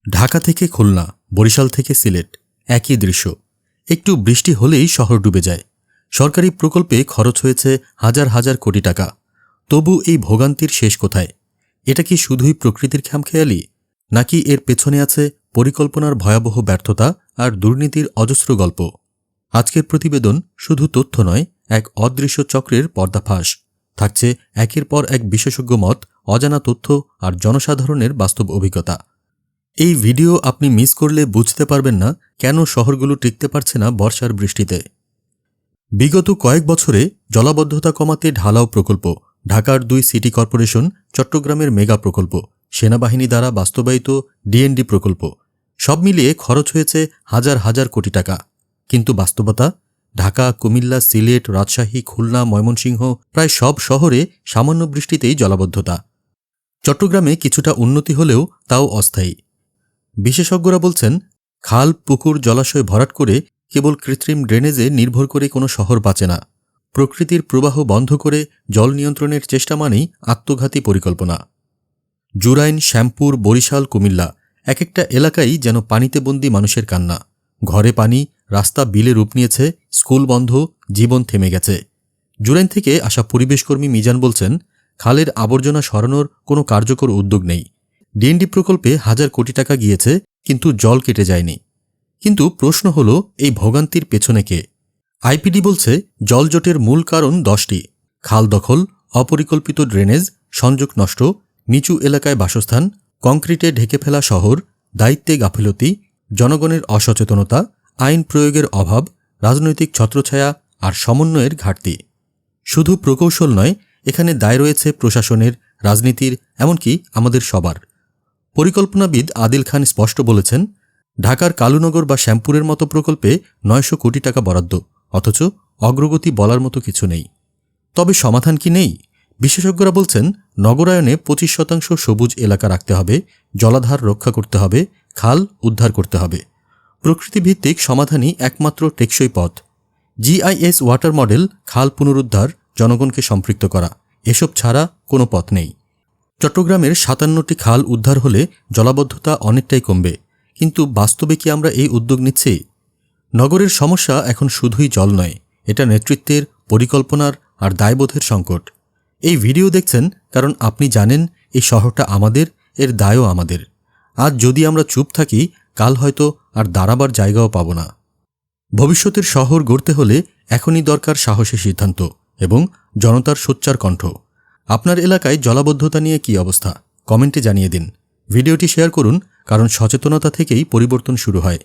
ঢাকা থেকে খুলনা, বরিশাল থেকে সিলেট, একই দৃশ্য। একটু বৃষ্টি হলেই শহর ডুবে যায়। সরকারি প্রকল্পে খরচ হয়েছে হাজার হাজার কোটি টাকা। তবু এই ভোগান্তির শেষ কোথায়? এটা কি শুধুই প্রকৃতির খামখেয়ালি, নাকি এর পেছনে আছে পরিকল্পনার ভয়াবহ ব্যর্থতা আর দুর্নীতির অজস্র গল্প? আজকের প্রতিবেদন শুধু তথ্য নয়, এক অদৃশ্য চক্রের পর্দাফাঁস। থাকছে একের পর এক বিশেষজ্ঞ মত, অজানা তথ্য আর জনসাধারণের বাস্তব অভিজ্ঞতা। এই ভিডিও আপনি মিস করলে বুঝতে পারবেন না কেন শহরগুলো টিকতে পারছে না বর্ষার বৃষ্টিতে। বিগত কয়েক বছরে জলাবদ্ধতা কমাতে ঢালাও প্রকল্প, ঢাকার 2 সিটি কর্পোরেশন, চট্টগ্রামের মেগা প্রকল্প, সেনাবাহিনী দ্বারা বাস্তবায়িত ডিএনডি প্রকল্প, সব মিলিয়ে খরচ হয়েছে হাজার হাজার কোটি টাকা। কিন্তু বাস্তবতা? ঢাকা, কুমিল্লা, সিলেট, রাজশাহী, খুলনা, ময়মনসিংহ, প্রায় সব শহরে সামান্য বৃষ্টিতেই জলাবদ্ধতা। চট্টগ্রামে কিছুটা উন্নতি হলেও তাও অস্থায়ী। বিশেষজ্ঞরা বলছেন, খাল, পুকুর, জলাশয় ভরাট করে কেবল কৃত্রিম ড্রেনেজে নির্ভর করে কোনো শহর বাঁচে না। প্রকৃতির প্রবাহ বন্ধ করে জল নিয়ন্ত্রণের চেষ্টা মানেই আত্মঘাতী পরিকল্পনা। জুরাইন, শ্যামপুর, বরিশাল, কুমিল্লা, এক একটা এলাকাই যেন পানিতে বন্দী মানুষের কান্না। ঘরে পানি, রাস্তা বিলে রূপ নিয়েছে, স্কুল বন্ধ, জীবন থেমে গেছে। জুরাইন থেকে আসা পরিবেশকর্মী মিজান বলছেন, খালের আবর্জনা সরানোর কোনো কার্যকর উদ্যোগ নেই। ডিএনডি প্রকল্পে হাজার কোটি টাকা গিয়েছে, কিন্তু জল কেটে যায়নি। কিন্তু প্রশ্ন হল, এই ভোগান্তির পেছনে কে? আইপিডি বলছে, জলজটের মূল কারণ 10টি: খাল দখল, অপরিকল্পিত ড্রেনেজ, সংযোগ নষ্ট, নিচু এলাকায় বাসস্থান, কংক্রিটে ঢেকে ফেলা শহর, দায়িত্বে গাফিলতি, জনগণের অসচেতনতা, আইন প্রয়োগের অভাব, রাজনৈতিক ছত্রছায়া আর সমন্বয়ের ঘাটতি। শুধু প্রকৌশল নয়, এখানে দায় রয়েছে প্রশাসনের, রাজনীতির, এমনকি আমাদের সবার। পরিকল্পনাবিদ আদিল খান স্পষ্ট বলেছেন, ঢাকার কালুনগর বা শ্যামপুরের মতো প্রকল্পে 900 কোটি টাকা বরাদ্দ, অথচ অগ্রগতি বলার মতো কিছু নেই। তবে সমাধান কি নেই? বিশেষজ্ঞরা বলছেন, নগরায়নে 25% সবুজ এলাকা রাখতে হবে, জলাধার রক্ষা করতে হবে, খাল উদ্ধার করতে হবে। প্রকৃতিভিত্তিক সমাধানই একমাত্র টেকসই পথ। জিআইএস ওয়াটার মডেল, খাল পুনরুদ্ধার, জনগণকে সম্পৃক্ত করা, এসব ছাড়া কোনো পথ নেই। চট্টগ্রামের 57টি খাল উদ্ধার হলে জলাবদ্ধতা অনেকটাই কমবে, কিন্তু বাস্তবে কি আমরা এই উদ্যোগ নিচ্ছি? নগরের সমস্যা এখন শুধুই জল নয়, এটা নেতৃত্বের, পরিকল্পনার আর দায়বোধের সংকট। এই ভিডিও দেখছেন কারণ আপনি জানেন এই শহরটা আমাদের, এর দায়ও আমাদের। আজ যদি আমরা চুপ থাকি, কাল হয়তো আর দাঁড়াবার জায়গাও পাব না। ভবিষ্যতের শহর গড়তে হলে এখনই দরকার সাহসী সিদ্ধান্ত এবং জনতার সোচ্চার কণ্ঠ। আপনার এলাকায় জলাবদ্ধতা নিয়ে কী অবস্থা? কমেন্টে জানিয়ে দিন। ভিডিওটি শেয়ার করুন, কারণ সচেতনতা থেকেই পরিবর্তন শুরু হয়।